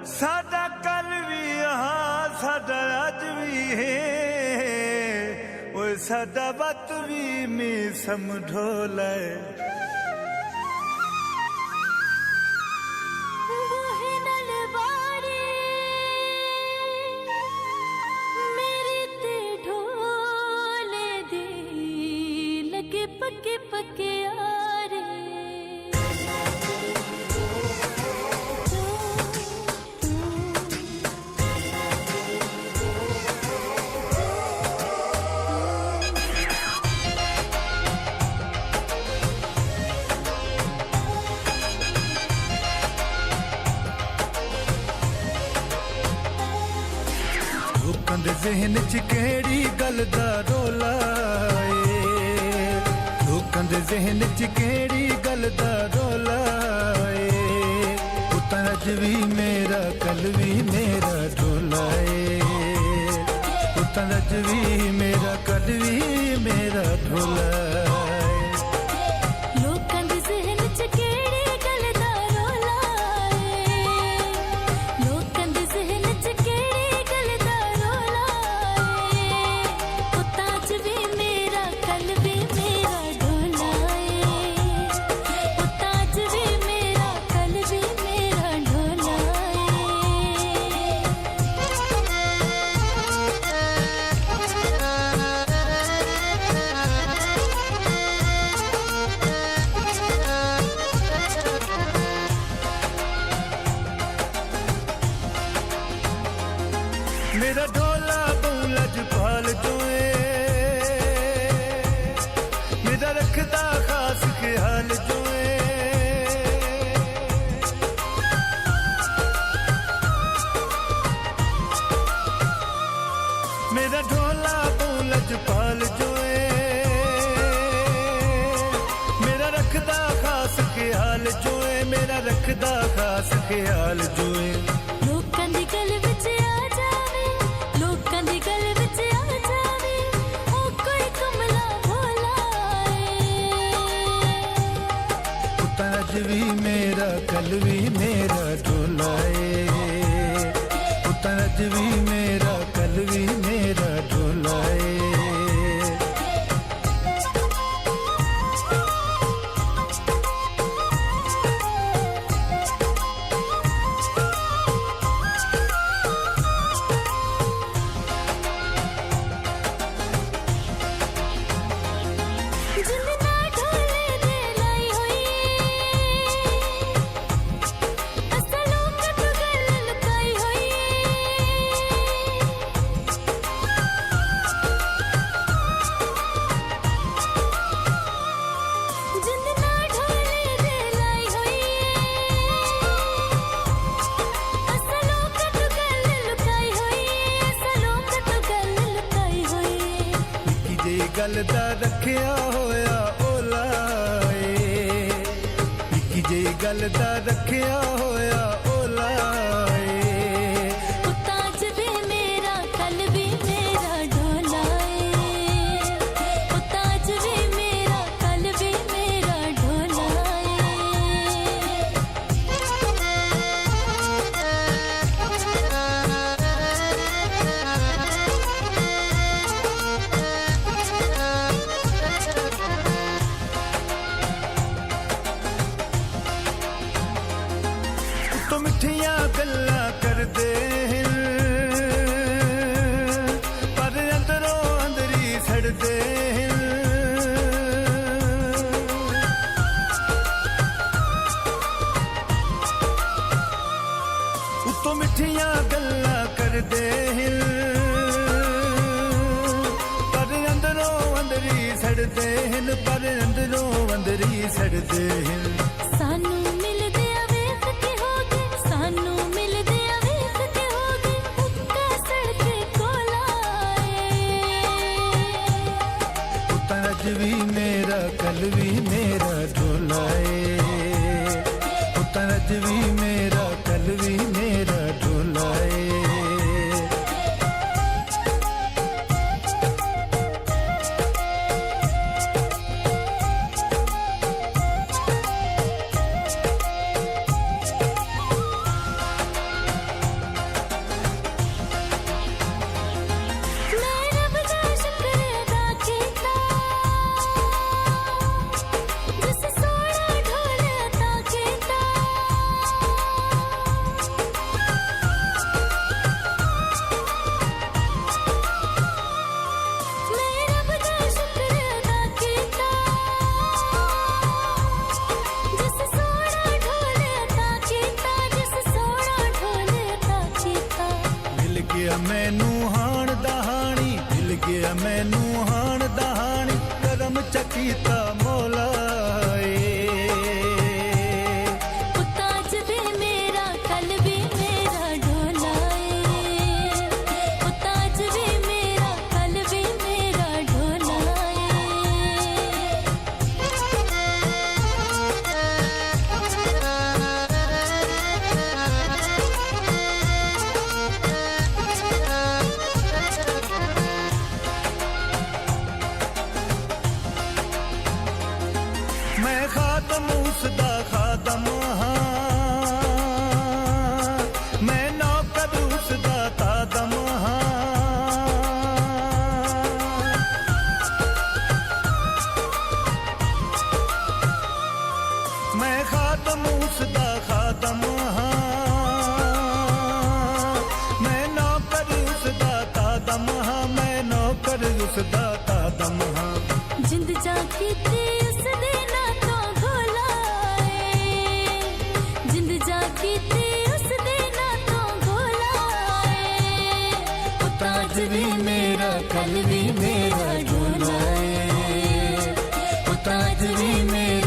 साडा कल भी हाँ साडा अज भी है ओए साडा वत भी में समझोला पक्के पक्के यारे लोकां दे ज़हन च केड़ी गल दा रोला लोकां दे ज़हन च केड़ी गल दा रोला पुत्तर अज भी मेरा कल भी मेरा ढोला पुत्तर अज भी मेरा कल भी मेरा ढोला लोकां दे ज़हन च केड़ी गल दा रोला लोकां दे ज़हन च केड़ी गल दा रोला पुत्तर अज भी मेरा कल भी मेरा मेरा ढोला बूलज पाल जोए मेरा रखदा खास ख्याल जोए मेरा ढोला बूलज पाल जोए मेरा रखदा खास ख्याल जोए मेरा रखदा खास ख्याल जोए लोकां दी गल विच अज भी मेरा कल भी मेरा ढोला पुत्तर अज भी मेरा कल भी मेरा ढोला गल दा रखिया होया ओला निक्की जी गल दा रखिया होया ओला पुत्तर अज भी मेरा कल भी मेरा ढोला पुत्तर अज भी मेरा कल भी मेरा ढोला तो मिठियां गल्लां करदे पर अंदरों अंदरी सड़दे तो मिठियां गल्लां करदे पर अंदरों अंदरी सड़दे पर अंदरों अंदरी सड़दे सानू मिलदे वेख के हो गए सानू मिलदे वेख के हो गए उक्का सड़के कोला पुत्तर अज भी मेरा कल भी मेरा ढोला पुत्तर अज भी मेरा कल भी मेरा ढोला ਖਾਦਮ ਉਸਦਾ ਖਾਦਮ ਹਾਂ, ਮੈਂ ਨੌਕਰ ਉਸਦਾ ਤਾਦਮ ਹਾਂ। ਮੈਂ ਖਾਦਮ ਉਸਦਾ ਖਾਦਮ ਹਾਂ, ਮੈਂ ਨੌਕਰ ਉਸਦਾ ਤਾਦਮ ਹਾਂ, ਮੈਂ ਨੌਕਰ ਉਸਦਾ ਤਾਦਮ ਹਾਂ। ਜਿੰਦ ਜਾ ਕੀਤੀ ਉਸਦੇ ਨਾਂ ਤੋਂ ਭੁਲਾਏ, ਜਿੰਦ ਜਾ ਕੀਤੀ ਉਸਦੇ ਨਾਂ ਤੋਂ ਭੁਲਾਏ। ਉਹ ਤਾਂ ਅੱਜ ਵੀ ਮੇਰਾ ਕੱਲ ਵੀ ਮੇਰਾ ਢੋਲਾ ਏ, ਉਹ ਤਾਂ ਅੱਜ ਵੀ ਮੇਰਾ